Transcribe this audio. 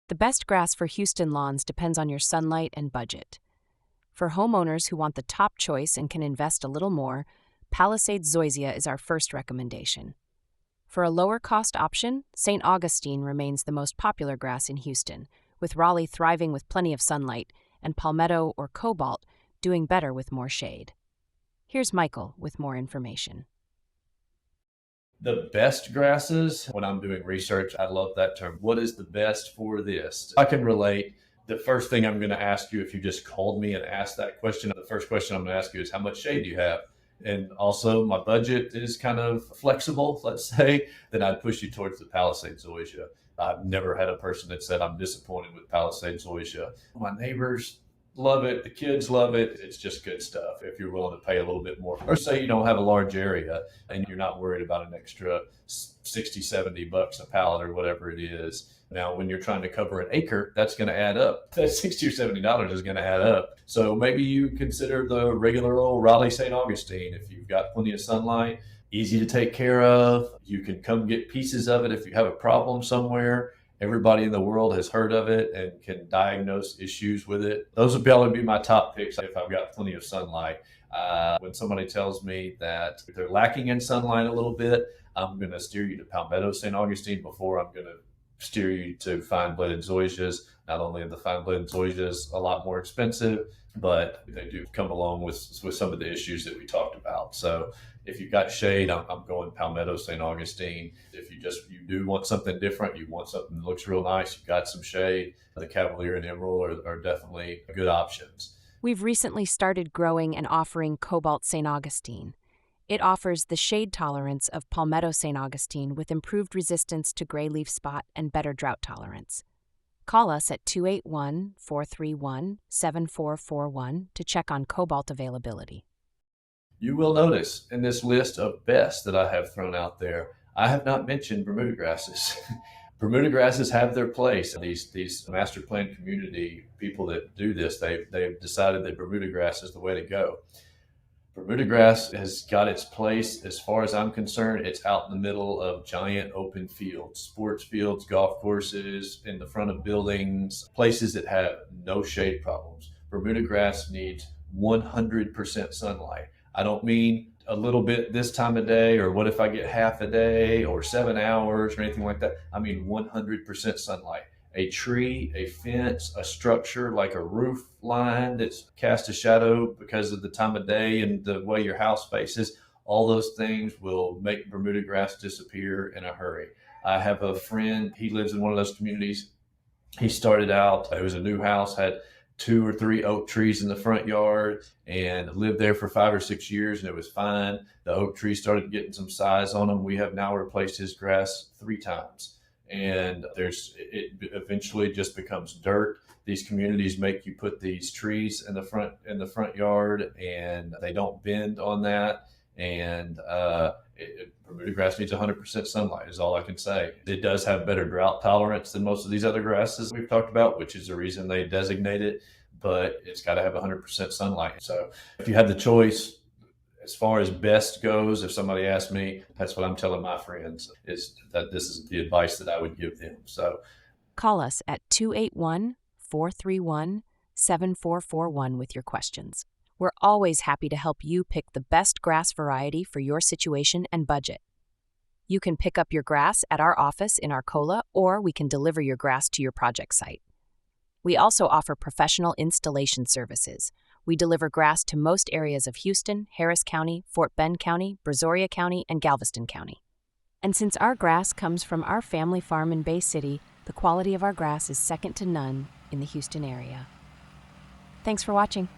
The best grass for Houston lawns depends on your sunlight and budget. For homeowners who want the top choice and can invest a little more, Palisades Zoysia is our first recommendation. For a lower-cost option, St. Augustine remains the most popular grass in Houston, with Raleigh thriving with plenty of sunlight and Palmetto or Cobalt doing better with more shade. Here's Michael with more information. The best grasses, when I'm doing research, I love that term. What is the best for this? I can relate. The first thing I'm going to ask you, if you just called me and asked that question, the first question I'm going to ask you is, how much shade do you have? And also, my budget is kind of flexible, let's say, then I'd push you towards the Palisades Zoysia. I've never had a person that said, I'm disappointed with Palisades Zoysia. My neighbors love it. The kids love it. It's just good stuff if you're willing to pay a little bit more. Or say you don't have a large area and you're not worried about an extra 60, 70 bucks a pallet or whatever it is. Now, when you're trying to cover an acre, that's going to add up. That $60 or $70 is going to add up. So maybe you consider the regular old Raleigh St. Augustine. If you've got plenty of sunlight, easy to take care of. You can come get pieces of it if you have a problem somewhere. Everybody in the world has heard of it and can diagnose issues with it. Those would probably be my top picks if I've got plenty of sunlight. When somebody tells me that they're lacking in sunlight a little bit, I'm going to steer you to Palmetto St. Augustine before I'm going to steer you to fine-bladed zoysias. Not only are the fine-bladed zoysias a lot more expensive, but they do come along with some of the issues that we talked about. So if you've got shade, I'm going Palmetto St. Augustine. If you do want something different, you want something that looks real nice, you've got some shade, the Cavalier and Emerald are definitely good options. We've recently started growing and offering Cobalt St. Augustine. It offers the shade tolerance of Palmetto St. Augustine with improved resistance to gray leaf spot and better drought tolerance. Call us at 281-431-7441 to check on Cobalt availability. You will notice in this list of best that I have thrown out there, I have not mentioned Bermuda grasses. Bermuda grasses have their place. These master plan community people that do this, they've decided that Bermuda grass is the way to go. Bermuda grass has got its place. As far as I'm concerned, it's out in the middle of giant open fields, sports fields, golf courses, in the front of buildings, places that have no shade problems. Bermuda grass needs 100% sunlight. I don't mean a little bit this time of day, or what if I get half a day or 7 hours or anything like that. I mean 100% sunlight. A tree, a fence, a structure like a roof line that's cast a shadow because of the time of day and the way your house faces, all those things will make Bermuda grass disappear in a hurry. I have a friend, he lives in one of those communities. He started out, it was a new house, had 2 or 3 oak trees in the front yard and lived there for 5 or 6 years, and it was fine. The oak trees started getting some size on them. We have now replaced his grass 3 times. And it eventually just becomes dirt. These communities make you put these trees in the front yard, and they don't bend on that. And Bermuda grass needs 100% sunlight is all I can say. It does have better drought tolerance than most of these other grasses we've talked about, which is the reason they designate it, but it's got to have 100% sunlight. So if you had the choice, as far as best goes, if somebody asks me, that's what I'm telling my friends, is that this is the advice that I would give them. So call us at 281-431-7441 with your questions. We're always happy to help you pick the best grass variety for your situation and budget. You can pick up your grass at our office in Arcola, or we can deliver your grass to your project site. We also offer professional installation services. We deliver grass to most areas of Houston, Harris County, Fort Bend County, Brazoria County, and Galveston County. And since our grass comes from our family farm in Bay City, the quality of our grass is second to none in the Houston area. Thanks for watching.